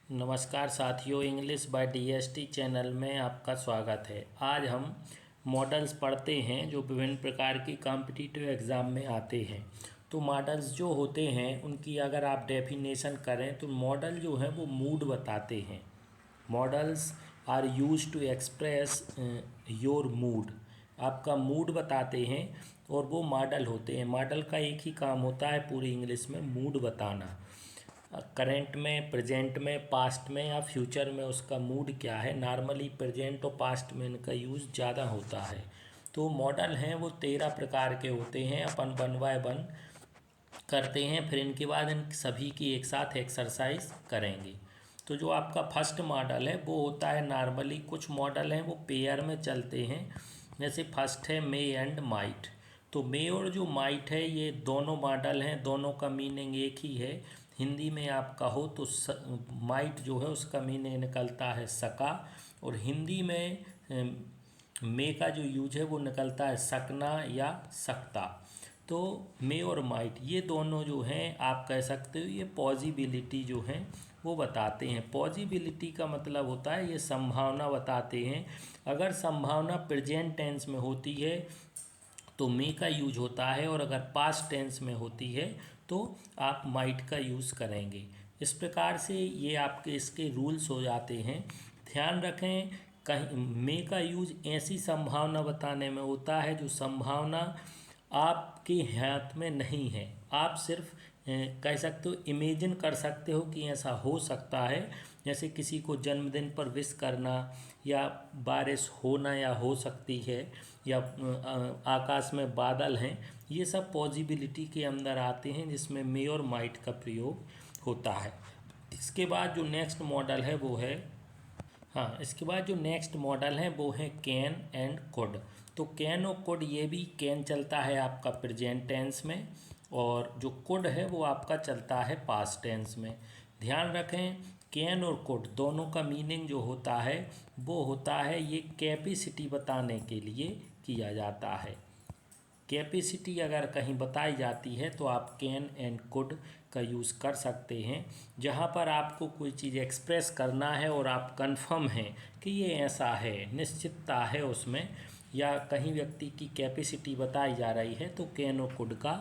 नमस्कार साथियों, English by DST channel में आपका स्वागत है। आज हम मॉडल्स पढ़ते हैं जो विभिन्न प्रकार की कॉम्पिटिटिव एग्ज़ाम में आते हैं। तो मॉडल्स जो होते हैं उनकी अगर आप डेफिनेशन करें तो मॉडल जो है वो मूड बताते हैं। Modals are use to express your mood. आपका मूड बताते हैं और वो मॉडल होते हैं। मॉडल का एक ही काम होता है पूरी इंग्लिश में, मूड बताना। करेंट में, प्रेजेंट में, पास्ट में या फ्यूचर में उसका मूड क्या है। नॉर्मली प्रेजेंट और पास्ट में इनका यूज़ ज़्यादा होता है। तो मॉडल हैं वो 13 प्रकार के होते हैं। अपन वन बाय वन करते हैं, फिर इनके बाद इन सभी की एक साथ एक्सरसाइज करेंगे। तो जो आपका फर्स्ट मॉडल है वो होता है, नॉर्मली कुछ मॉडल हैं वो पेयर में चलते हैं। जैसे फर्स्ट है मे एंड माइट। तो मे और जो माइट है ये दोनों मॉडल हैं, दोनों का मीनिंग एक ही है। हिंदी में आप कहो तो माइट जो है उसका मीनिंग निकलता है सका, और हिंदी में मे का जो यूज है वो निकलता है सकना या सकता। तो मे और माइट ये दोनों जो हैं आप कह सकते हो ये पॉजिबिलिटी जो हैं वो बताते हैं। पॉजिबिलिटी का मतलब होता है ये संभावना बताते हैं। अगर संभावना प्रेजेंट टेंस में होती है तो मे का यूज होता है, और अगर पास्ट टेंस में होती है तो आप माइट का यूज़ करेंगे। इस प्रकार से ये आपके इसके रूल्स हो जाते हैं। ध्यान रखें, कहीं मे का यूज ऐसी संभावना बताने में होता है जो संभावना आपके हाथ में नहीं है। आप सिर्फ कह सकते हो, इमेजिन कर सकते हो कि ऐसा हो सकता है। जैसे किसी को जन्मदिन पर विश करना, या बारिश होना या हो सकती है, या आकाश में बादल हैं, ये सब पॉजिबिलिटी के अंदर आते हैं जिसमें मे और माइट का प्रयोग होता है। इसके बाद जो नेक्स्ट मॉडल है वो है, हाँ, इसके बाद जो नेक्स्ट मॉडल है वो है कैन एंड कुड। तो कैन और कुड, ये भी कैन चलता है आपका प्रेजेंट टेंस में, और जो कुड है वो आपका चलता है पास्ट टेंस में। ध्यान रखें, कैन और कुड दोनों का मीनिंग जो होता है वो होता है, ये कैपेसिटी बताने के लिए किया जाता है। कैपेसिटी अगर कहीं बताई जाती है तो आप कैन एंड कुड का यूज़ कर सकते हैं। जहाँ पर आपको कोई चीज़ एक्सप्रेस करना है और आप कंफर्म हैं कि ये ऐसा है, निश्चितता है उसमें, या कहीं व्यक्ति की कैपेसिटी बताई जा रही है तो कैन और कुड का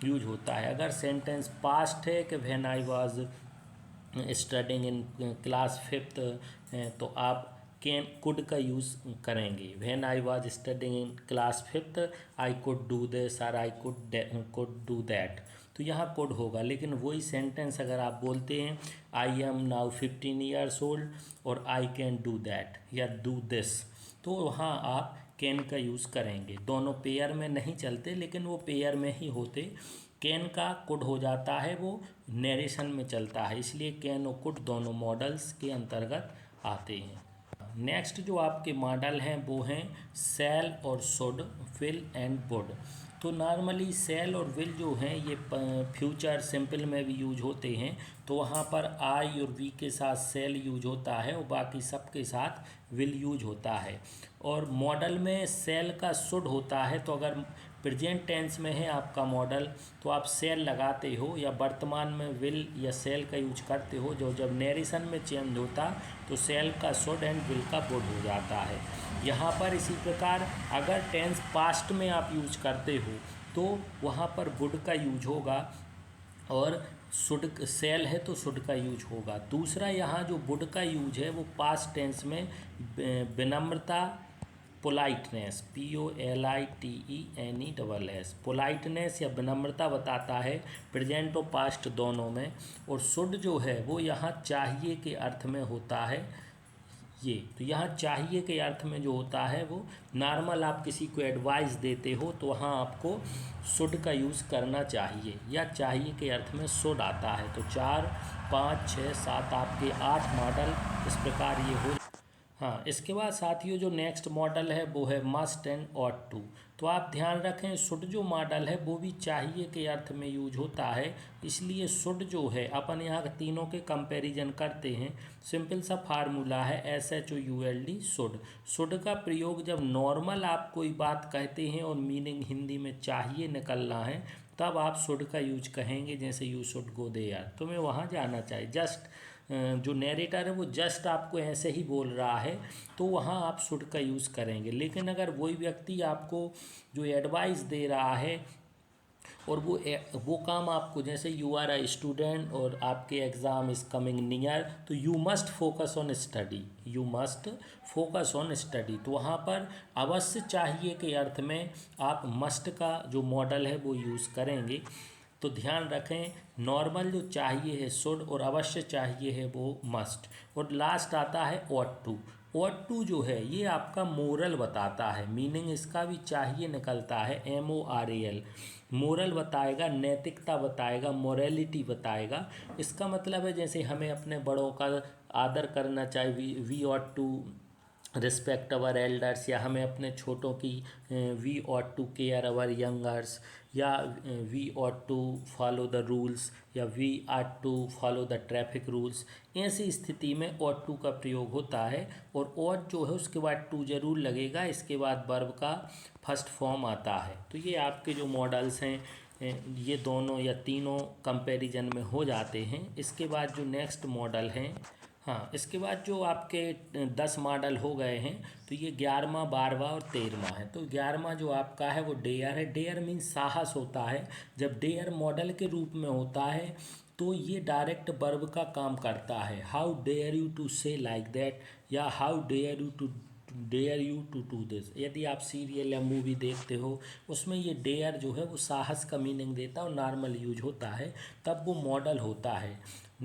यूज होता है। अगर सेंटेंस पास्ट है कि when I was studying in class fifth, तो आप कैन कुड का यूज़ करेंगे। When I was studying in class fifth I could do this और आई कुड डू दैट, तो यहाँ कुड होगा। लेकिन वही सेंटेंस अगर आप बोलते हैं I am now 15 years old और आई कैन डू दैट या डू दिस, तो वहाँ आप कैन का यूज़ करेंगे। दोनों पेयर में नहीं चलते, लेकिन वो पेयर में ही होते। कैन का कुड हो जाता है, वो नरेशन में चलता है, इसलिए कैन और कुड दोनों मॉडल्स के अंतर्गत आते हैं। नेक्स्ट जो आपके मॉडल हैं वो हैं शैल और शुड, विल एंड वुड। तो नॉर्मली शैल और विल जो हैं ये फ्यूचर सिंपल में भी यूज होते हैं। तो वहाँ पर आई और वी के साथ शैल यूज होता है और बाकी सब के साथ विल यूज होता है। और मॉडल में शैल का शुड होता है। तो अगर प्रेजेंट टेंस में है आपका मॉडल तो आप शैल लगाते हो, या वर्तमान में विल या शैल का यूज करते हो। जो जब नरेशन में चेंज होता तो शैल का शुड एंड विल का वुड हो जाता है। यहाँ पर इसी प्रकार अगर टेंस पास्ट में आप यूज करते हो तो वहाँ पर वुड का यूज होगा, और शुड सेल है तो शुड का यूज होगा। दूसरा, यहाँ जो वुड का यूज है वो पास्ट टेंस में विनम्रता, पोलाइटनेस, POLITENESS, पोलाइटनेस या विनम्रता बताता है प्रेजेंट और पास्ट दोनों में। और शुड जो है वो यहाँ चाहिए के अर्थ में होता है। ये तो यहाँ चाहिए के अर्थ में जो होता है वो नॉर्मल आप किसी को एडवाइस देते हो तो वहाँ आपको शुड का यूज़ करना चाहिए, या चाहिए के अर्थ में शुड आता है। तो 4, 5, 6, 7 आपके 8 मॉडल इस प्रकार ये हो। हाँ, इसके बाद साथियों जो नेक्स्ट मॉडल है वो है मस्ट एंड ऑट टू। तो आप ध्यान रखें, शुड जो मॉडल है वो भी चाहिए के अर्थ में यूज होता है, इसलिए शुड जो है अपन यहाँ तीनों के कंपैरिजन करते हैं। सिंपल सा फार्मूला है SHOULD, शुड। शुड का प्रयोग जब नॉर्मल आप कोई बात कहते हैं और मीनिंग हिंदी में चाहिए निकलना है तब आप शुड का यूज कहेंगे। जैसे यू शुड गो देयर, तुम्हें वहाँ जाना चाहिए। जस्ट जो नैरेटर है वो जस्ट आपको ऐसे ही बोल रहा है तो वहाँ आप शुड का यूज़ करेंगे। लेकिन अगर वही व्यक्ति आपको जो एडवाइस दे रहा है और वो काम आपको, जैसे यू आर अ स्टूडेंट और आपके एग्ज़ाम इज़ कमिंग नियर, तो you must focus on study, you must focus on study, तो वहाँ पर अवश्य चाहिए के अर्थ में आप मस्ट का जो मॉडल है वो यूज़ करेंगे। तो ध्यान रखें, नॉर्मल जो चाहिए है शुड और अवश्य चाहिए है वो मस्ट। और लास्ट आता है ऑट टू। ऑट टू जो है ये आपका मोरल बताता है, मीनिंग इसका भी चाहिए निकलता है MORAL। मोरल बताएगा, नैतिकता बताएगा, मोरालिटी बताएगा। इसका मतलब है जैसे हमें अपने बड़ों का आदर करना चाहिए, we ought to respect our elders, या हमें अपने छोटों की we ought to care our youngers, या we ought to follow the rules, या we ought to follow the traffic rules. ऐसी स्थिति में ऑट टू का प्रयोग होता है। और ऑट जो है उसके बाद टू जरूर लगेगा, इसके बाद वर्ब का फर्स्ट फॉर्म आता है। तो ये आपके जो मॉडल्स हैं ये दोनों या तीनों कंपैरिजन में हो जाते हैं। इसके बाद जो नेक्स्ट मॉडल हैं, हाँ, इसके बाद जो आपके 10 मॉडल हो गए हैं, तो ये 11वां 12वां और 13वां है। तो 11वां जो आपका है वो डेयर है। डेयर मीन्स साहस होता है। जब डेयर मॉडल के रूप में होता है तो ये डायरेक्ट वर्ब का काम करता है। How dare you to say like that, या how dare you to do this. यदि आप सीरियल या मूवी देखते हो उसमें ये डेयर जो है वो साहस का मीनिंग देता है और नॉर्मल यूज होता है, तब वो मॉडल होता है।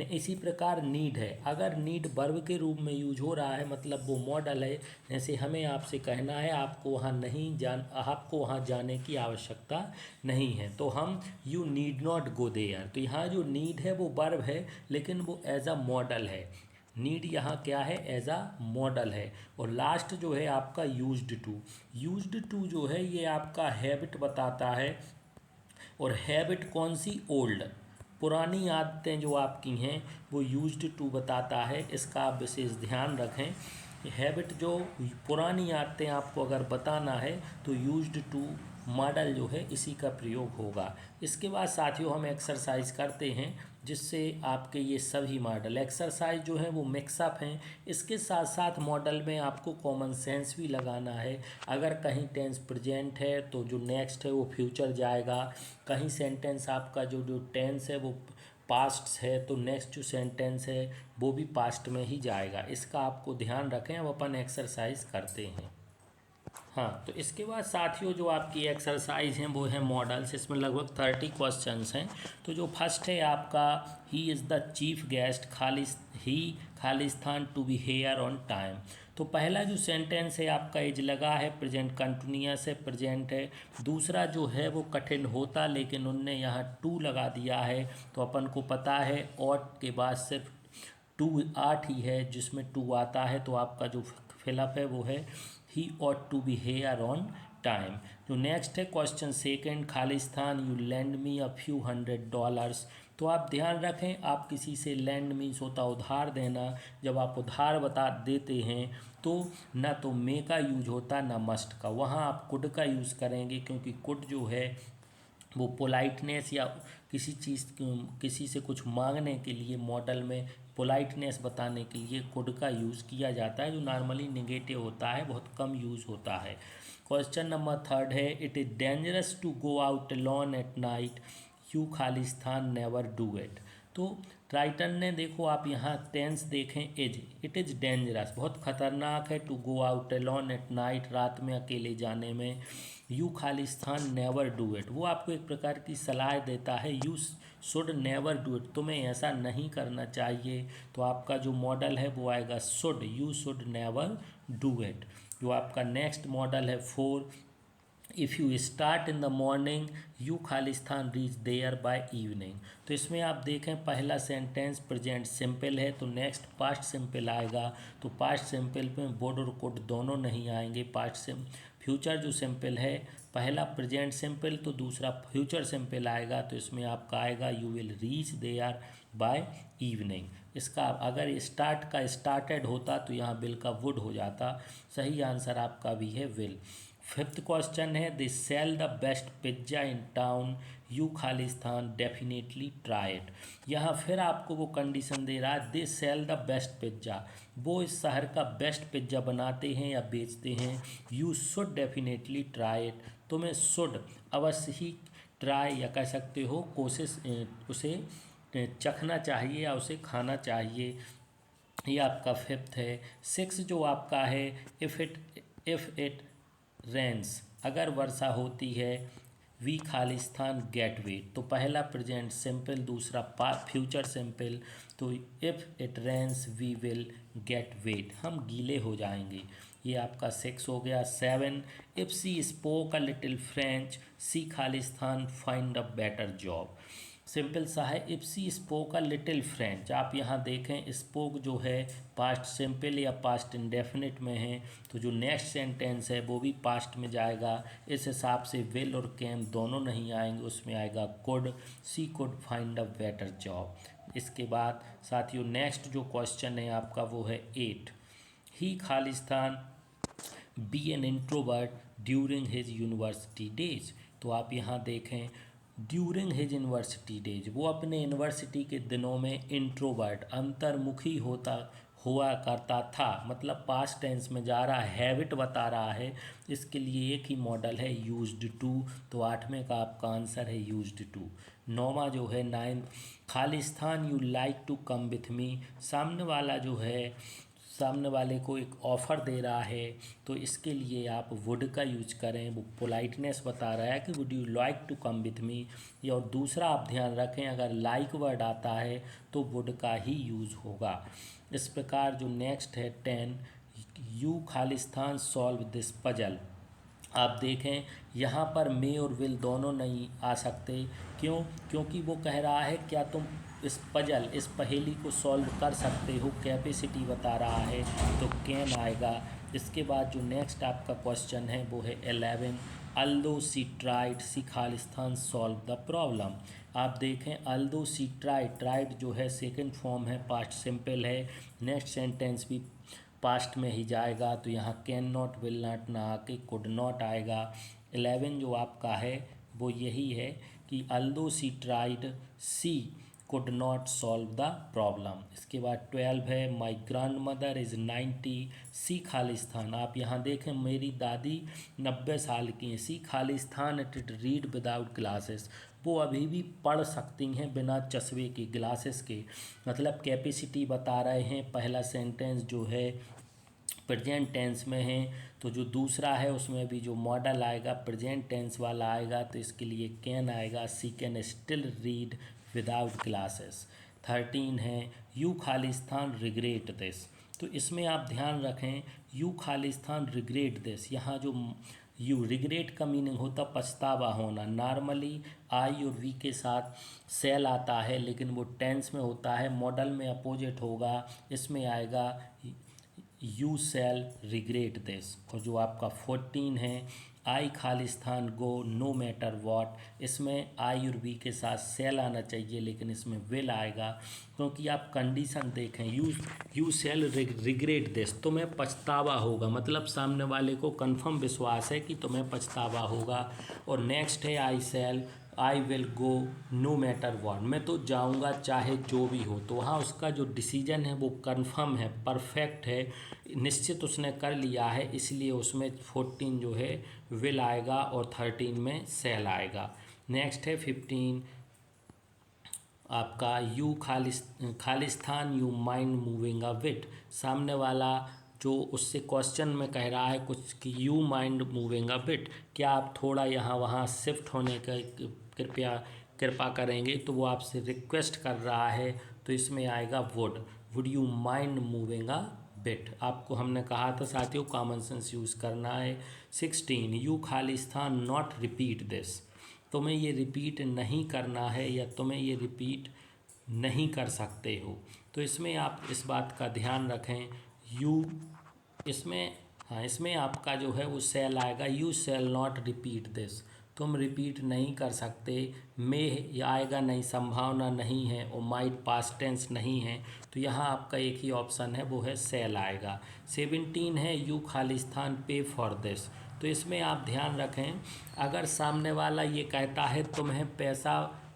इसी प्रकार नीड है, अगर नीड वर्ब के रूप में यूज हो रहा है मतलब वो मॉडल है। जैसे हमें आपसे कहना है आपको वहाँ जाने की आवश्यकता नहीं है, तो हम you need not go there. तो यहाँ जो नीड है वो वर्ब है लेकिन वो एज अ मॉडल है। नीड यहाँ क्या है, एज अ मॉडल है। और लास्ट जो है आपका यूज्ड टू। यूज्ड टू जो है ये आपका हैबिट बताता है। और हैबिट कौन सी, ओल्ड, पुरानी आदतें जो आपकी हैं वो यूज्ड टू बताता है। इसका आप विशेष ध्यान रखें। हैबिट जो पुरानी आदतें आपको अगर बताना है तो यूज्ड टू मॉडल जो है इसी का प्रयोग होगा। इसके बाद साथियों हम एक्सरसाइज करते हैं जिससे आपके ये सभी मॉडल एक्सरसाइज जो है वो मिक्सअप हैं। इसके साथ साथ मॉडल में आपको कॉमन सेंस भी लगाना है। अगर कहीं टेंस प्रेजेंट है तो जो नेक्स्ट है वो फ्यूचर जाएगा। कहीं सेंटेंस आपका जो जो टेंस है वो पास्ट है तो नेक्स्ट जो सेंटेंस है वो भी पास्ट में ही जाएगा। इसका आपको ध्यान रखें। अब अपन एक्सरसाइज करते हैं। हाँ, तो इसके बाद साथियों जो आपकी एक्सरसाइज हैं वो है मॉडल्स। इसमें लगभग 30 क्वेश्चंस हैं। तो जो फर्स्ट है आपका, he is the chief guest खालिस्तान to be here on time. तो पहला जो सेंटेंस है आपका इज लगा है, प्रेजेंट कंटिन्यूअस है, प्रेजेंट है। दूसरा जो है वो कठिन होता लेकिन उनने यहाँ टू लगा दिया है। तो अपन को पता है ऑट के बाद सिर्फ टू आठ ही है जिसमें टू आता है। तो आपका जो फिलअप है वो है he ought to be here on time. जो नेक्स्ट है क्वेश्चन सेकंड, खालिस्तान you lend me a few $100। तो आप ध्यान रखें, आप किसी से लैंड मीन्स होता उधार देना। जब आप उधार बता देते हैं तो ना तो मे का यूज होता ना मस्ट का, वहाँ आप कुड का यूज़ करेंगे क्योंकि कुड जो है वो पोलाइटनेस या किसी से कुछ मांगने के लिए मॉडल में पोलाइटनेस बताने के लिए कुड का यूज़ किया जाता है, जो नॉर्मली नेगेटिव होता है, बहुत कम यूज़ होता है। क्वेश्चन नंबर थर्ड है, it is dangerous to go out alone at night, you Khalistan never do it. तो राइटर ने, देखो आप यहाँ टेंस देखें, इट इज़ डेंजरस, बहुत खतरनाक है, to go out alone at night, रात में अकेले जाने में। You Khalistan never do it, वो आपको एक प्रकार की सलाह देता है, you should never do it, तुम्हें ऐसा नहीं करना चाहिए। तो आपका जो मॉडल है वो आएगा should, you should never do it. जो आपका नेक्स्ट मॉडल है 4, if you start in the morning you Khalistan reach there by evening. तो इसमें आप देखें पहला सेंटेंस प्रेजेंट सिंपल है तो नेक्स्ट पास्ट सिंपल आएगा। तो पास्ट सिंपल में वुड और कुड दोनों नहीं आएंगे। फ्यूचर जो सिंपल है, पहला प्रेजेंट सिंपल तो दूसरा फ्यूचर सिंपल आएगा। तो इसमें आपका आएगा you will reach there by evening. इसका अगर स्टार्ट का स्टार्टेड होता तो यहाँ विल का वुड हो जाता। सही आंसर आपका भी है विल। फिफ्थ क्वेश्चन है, they sell the best pizza in town, you Khalistan definitely try it. यहाँ फिर आपको वो कंडीशन दे रहा है, they sell the best pizza, वो इस शहर का बेस्ट पिज्ज़ा बनाते हैं या बेचते हैं, you should definitely try it, तुम्हें शुड अवश्य ही ट्राई या कह सकते हो कोशिश उसे चखना चाहिए या उसे खाना चाहिए। ये आपका फिफ्थ है। सिक्स जो आपका है, इफ़ इट रेंस, अगर वर्षा होती है, वी खालिस्तान गेट वेट, तो पहला प्रेजेंट सिंपल, दूसरा फ्यूचर सिंपल, तो if it rains we will get wet, हम गीले हो जाएंगे। ये आपका सिक्स हो गया। Seven, if she spoke a little French, she Khalistan find a better job, simple सा है, if she spoke a little French. आप यहाँ देखें स्पोक जो है पास्ट सिंपल या पास्ट इंडेफिनिट में है, तो जो नेक्स्ट सेंटेंस है वो भी पास्ट में जाएगा। इस हिसाब से विल और कैन दोनों नहीं आएंगे, उसमें आएगा could, she could find a better job. इसके बाद साथियों नेक्स्ट जो क्वेश्चन है आपका वो है eight, he Khalistan be an introvert during his university days, तो आप यहाँ देखें ड्यूरिंग हिज यूनिवर्सिटी डेज, वो अपने यूनिवर्सिटी के दिनों में इंट्रोवर्ट अंतर्मुखी हुआ करता था, मतलब पास्ट टेंस में जा रहा है, हैबिट बता रहा है, इसके लिए एक ही मॉडल है यूज्ड टू, तो आठवें का आपका आंसर है यूज्ड टू। नौवां जो है ninth, Khalistan you like to come with me, सामने वाले को एक ऑफ़र दे रहा है, तो इसके लिए आप वुड का यूज करें, वो पोलाइटनेस बता रहा है कि would you like to come with me. या और दूसरा आप ध्यान रखें, अगर लाइक वर्ड आता है तो वुड का ही यूज़ होगा। इस प्रकार जो नेक्स्ट है 10, you Khalistan solve this puzzle, आप देखें यहाँ पर मे और विल दोनों नहीं आ सकते, क्यों? क्योंकि वो कह रहा है क्या तुम इस पहेली को सॉल्व कर सकते हो, कैपेसिटी बता रहा है, तो कैन आएगा। इसके बाद जो नेक्स्ट आपका क्वेश्चन है वो है 11, although she tried she Khalistan solve the problem, आप देखें अल्दो सी ट्राइड जो है सेकंड फॉर्म है, पास्ट सिंपल है, नेक्स्ट सेंटेंस भी पास्ट में ही जाएगा, तो यहाँ कैन नॉट विल नॉट ना आके कुड नॉट आएगा। 11 जो आपका है वो यही है कि although she tried she could not solve the problem. इसके बाद 12 है, my grandmother is 90 she खालिस्तान, आप यहाँ देखें मेरी दादी 90 साल की हैं, सी खालिस्तान इट रीड विदाउट ग्लासेस, वो अभी भी पढ़ सकती हैं बिना चश्मे के, ग्लासेस के, मतलब कैपेसिटी बता रहे हैं। पहला सेंटेंस जो है प्रेजेंट टेंस में है, तो जो दूसरा है उसमें भी जो मॉडल आएगा प्रेजेंट टेंस वाला आएगा, तो इसके लिए कैन आएगा, she can still read without glasses. 13 है, यू खालिस्तान रिग्रेट दिस, तो इसमें आप ध्यान रखें यू खालिस्तान रिग्रेट दिस, यहाँ जो यू रिग्रेट का मीनिंग होता पछतावा होना, नॉर्मली आई और वी के साथ सेल आता है, लेकिन वो टेंस में होता है, मॉडल में अपोजिट होगा, इसमें आएगा यू सेल रिग्रेट दिस। और जो आपका 14 है, आई खालिस्तान गो नो मैटर वॉट, इसमें आई और वी के साथ सेल आना चाहिए, लेकिन इसमें विल आएगा, क्योंकि आप कंडीशन देखें, यू सेल रिग्रेट दिस, तुम्हें पछतावा होगा, मतलब सामने वाले को कंफर्म विश्वास है कि तुम्हें पछतावा होगा। और नेक्स्ट है I will go no matter what, मैं तो जाऊंगा चाहे जो भी हो, तो वहाँ उसका जो डिसीजन है वो कंफर्म है, परफेक्ट है, निश्चित उसने कर लिया है, इसलिए उसमें 14 जो है विल आएगा और 13 में सेल आएगा। नेक्स्ट है 15 आपका you Khalistan you mind moving a bit, सामने वाला जो उससे क्वेश्चन में कह रहा है कुछ कि you mind moving a bit, क्या आप थोड़ा यहाँ वहाँ शिफ्ट होने का कृपा करेंगे, तो वो आपसे रिक्वेस्ट कर रहा है, तो इसमें आएगा would you mind moving a bit. आपको हमने कहा था साथियों कॉमन सेंस यूज़ करना है। 16 you Khalistan not repeat this, तुम्हें ये रिपीट नहीं करना है या तुम्हें ये रिपीट नहीं कर सकते हो, तो इसमें आप इस बात का ध्यान रखें, यू इसमें हाँ इसमें आपका जो है वो सेल आएगा, you shall not repeat this, तुम रिपीट नहीं कर सकते, में आएगा नहीं, संभावना नहीं है, और माइट पास्ट टेंस नहीं है, तो यहाँ आपका एक ही ऑप्शन है वो है सेल आएगा। 17 है, यू खालिस्तान पे फॉर दिस, तो इसमें आप ध्यान रखें, अगर सामने वाला ये कहता है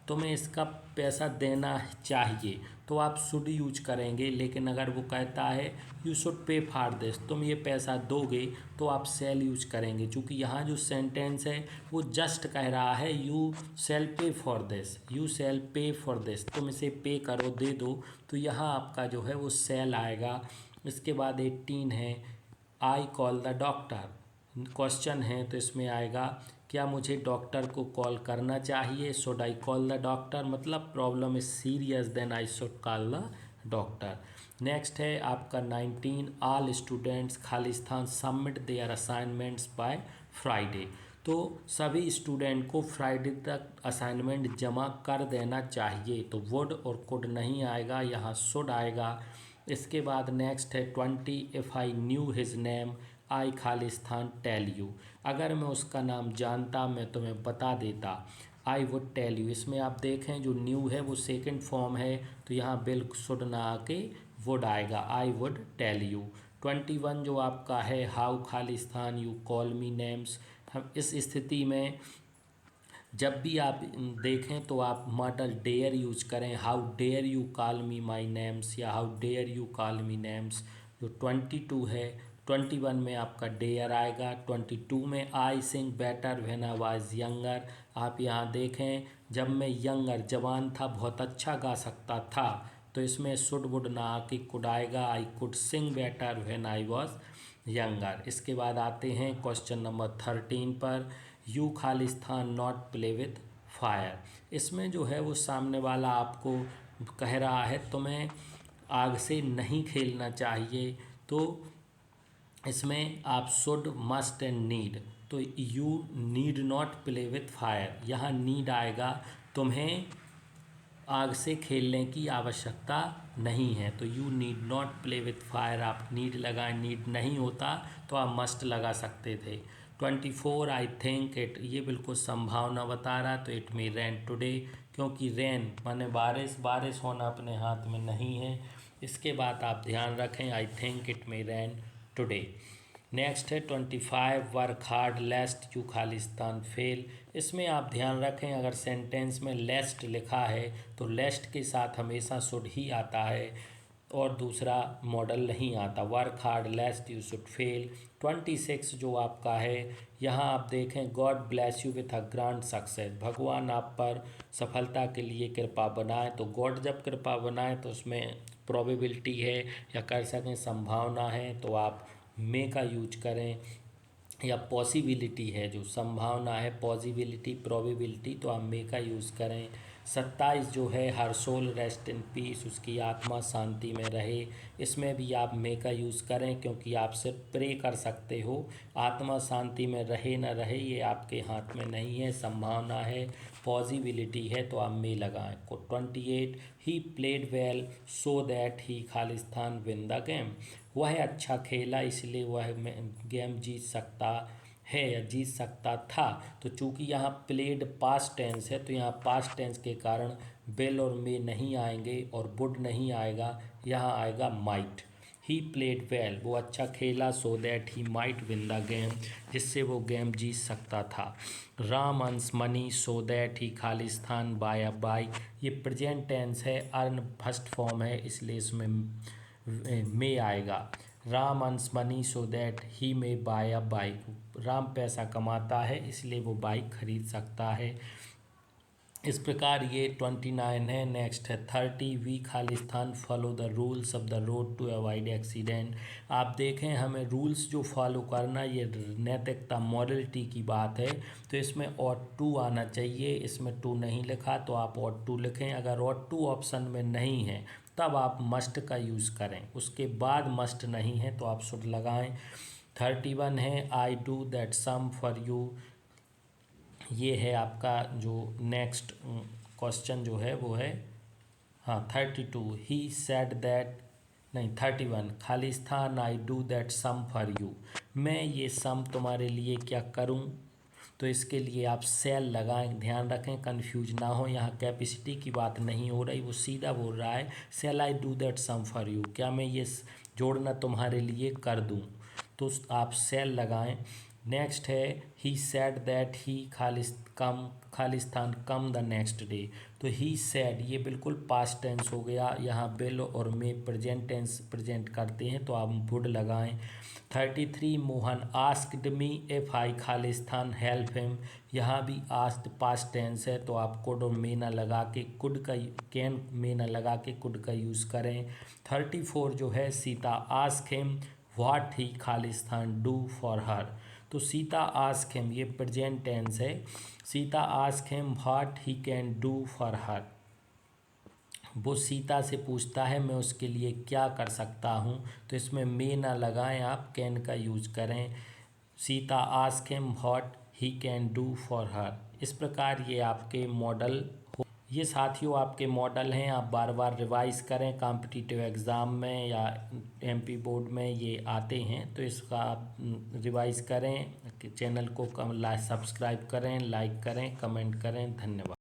तुम्हें इसका पैसा देना चाहिए, तो आप शुड यूज करेंगे। लेकिन अगर वो कहता है you should pay for this, तुम ये पैसा दोगे, तो आप सेल यूज करेंगे। क्योंकि यहाँ जो सेंटेंस है वो जस्ट कह रहा है यू सेल पे फॉर दिस, यू सेल पे फॉर दिस, तुम इसे पे करो, दे दो। तो यहाँ आपका जो है वो सेल आएगा। इसके बाद 18 है आई कॉल द डॉक्टर, क्वेश्चन है तो इसमें आएगा क्या मुझे डॉक्टर को कॉल करना चाहिए, should I call the doctor, मतलब problem is serious then I should call the doctor. Next है आपका 19 ऑल स्टूडेंट्स खालिस्तान submit their assignments by Friday, तो सभी स्टूडेंट को फ्राइडे तक असाइनमेंट जमा कर देना चाहिए। तो वुड और कुड नहीं आएगा, यहाँ शुड आएगा। इसके बाद नेक्स्ट है 20 if I knew his name I Khalistan tell you, अगर मैं उसका नाम जानता मैं तुम्हें बता देता, आई वुड टेल यू। इसमें आप देखें जो न्यू है वो सेकंड फॉर्म है, तो यहाँ बिल शुड ना आके वुड आएगा, आई वुड टेल यू। 21 जो आपका है how Khalistan you call me names, हम इस स्थिति में जब भी आप देखें तो आप मॉडल डेयर यूज करें, how dare you call me my names या how dare you call me names. जो 22 है, 21 में आपका डेयर आएगा। 22 में I sing better when I was younger, आप यहाँ देखें जब मैं यंगर जवान था बहुत अच्छा गा सकता था, तो इसमें शुड वुड ना आके कुड आएगा, I could sing better when I was younger. इसके बाद आते हैं क्वेश्चन नंबर 13 पर, you Khalistan not play with fire, इसमें जो है वो सामने वाला आपको कह रहा है तुम्हें आग से नहीं खेलना चाहिए, तो इसमें आप शुड मस्ट एंड नीड, तो you need not play with fire, यहाँ नीड आएगा, तुम्हें आग से खेलने की आवश्यकता नहीं है। तो you need not play with fire, आप नीड लगाएं, नीड नहीं होता तो आप मस्ट लगा सकते थे। 24 आई थिंक इट, ये बिल्कुल संभावना बता रहा, तो इट मे रेन टुडे, क्योंकि रेन माने बारिश, बारिश होना अपने हाथ में नहीं है। इसके बाद आप ध्यान रखें I think it may rain today. Next है 25 work hard लेस्ट you Khalistan fail, इसमें आप ध्यान रखें अगर सेंटेंस में लेस्ट लिखा है तो लेस्ट के साथ हमेशा शुड ही आता है और दूसरा मॉडल नहीं आता, work hard लेस्ट you should fail. 26 जो आपका है, यहाँ आप देखें God bless you with a grand success, भगवान आप पर सफलता के लिए कृपा बनाए, तो गॉड जब कृपा बनाए तो उसमें प्रोबेबिलिटी है या कर सकें संभावना है, तो आप मे का यूज करें, या पॉसिबिलिटी है जो संभावना है, पॉसिबिलिटी प्रोबेबिलिटी, तो आप मे का यूज़ करें। 27 जो है हर सोल रेस्ट इन पीस, उसकी आत्मा शांति में रहे, इसमें भी आप मे का यूज़ करें क्योंकि आप सिर्फ प्रे कर सकते हो, आत्मा शांति में रहे न रहे ये आपके हाथ में नहीं है, संभावना है, पॉसिबिलिटी है, तो आप मे लगाएं। 28 he played well so that he Khalistan win the game, वह अच्छा खेला इसलिए वह गेम जीत सकता है या जीत सकता था। तो चूंकि यहाँ प्लेड पास्ट टेंस है तो यहाँ पास्ट टेंस के कारण विल और मे नहीं आएंगे और वुड नहीं आएगा, यहाँ आएगा माइट। ही प्लेड वेल, वो अच्छा खेला, so that he might win the game, जिससे वो गेम जीत सकता था। Ram earns money so that he Khalistan buy a bike, ये प्रेजेंट टेंस है, अर्न फर्स्ट फॉर्म है इसलिए इसमें में आएगा। Ram earns money so that he may buy a bike, राम पैसा कमाता है इसलिए वो बाइक खरीद सकता है। इस प्रकार ये 29 है। नेक्स्ट है 30 we Khalistan follow the rules of the road to avoid accident, आप देखें हमें रूल्स जो फॉलो करना, ये नैतिकता मॉरलिटी की बात है, तो इसमें ऑट टू आना चाहिए, इसमें टू नहीं लिखा तो आप ऑट टू लिखें, अगर ऑट टू ऑप्शन में नहीं है तब आप मस्ट का यूज़ करें, उसके बाद मस्ट नहीं है तो आप शुड लगाएं। 31 है I do that sum for you, ये है आपका जो नेक्स्ट क्वेश्चन जो है वो है, हाँ 32 ही सेड दैट, नहीं 31 Khalistan I do that sum for you, मैं ये सम तुम्हारे लिए क्या करूं, तो इसके लिए आप सेल लगाएं, ध्यान रखें कन्फ्यूज ना हो, यहाँ कैपेसिटी की बात नहीं हो रही, वो सीधा बोल रहा है shall I do that sum for you, क्या मैं ये जोड़ना तुम्हारे लिए कर दूं, तो आप सेल लगाएं। नेक्स्ट है he said that he Khalistan come the next day. तो ही सेड ये बिल्कुल पास्ट टेंस हो गया, यहाँ विल और मे प्रेजेंट टेंस प्रेजेंट करते हैं तो आप वुड लगाएं। 33 Mohan asked me if I Khalistan help him, यहाँ भी आस्क्ड पास्ट टेंस है तो आप कुड और मे ना लगा के कुड का कैन मे ना लगा के कुड का यूज़ करें। 34 जो है Sita ask him what he Khalistan do for her. तो सीता आस्क हिम ये प्रेजेंट टेंस है, Sita ask him what he can do for her. वो सीता से पूछता है मैं उसके लिए क्या कर सकता हूँ, तो इसमें मे ना लगाएं, आप कैन का यूज करें। Sita ask him what he can do for her. इस प्रकार ये आपके मॉडल ये साथियों आपके मॉडल हैं, आप बार बार रिवाइज करें, कॉम्पिटिटिव एग्ज़ाम में या एमपी बोर्ड में ये आते हैं तो इसका आप रिवाइज करें। चैनल को सब्सक्राइब करें, लाइक करें, कमेंट करें। धन्यवाद।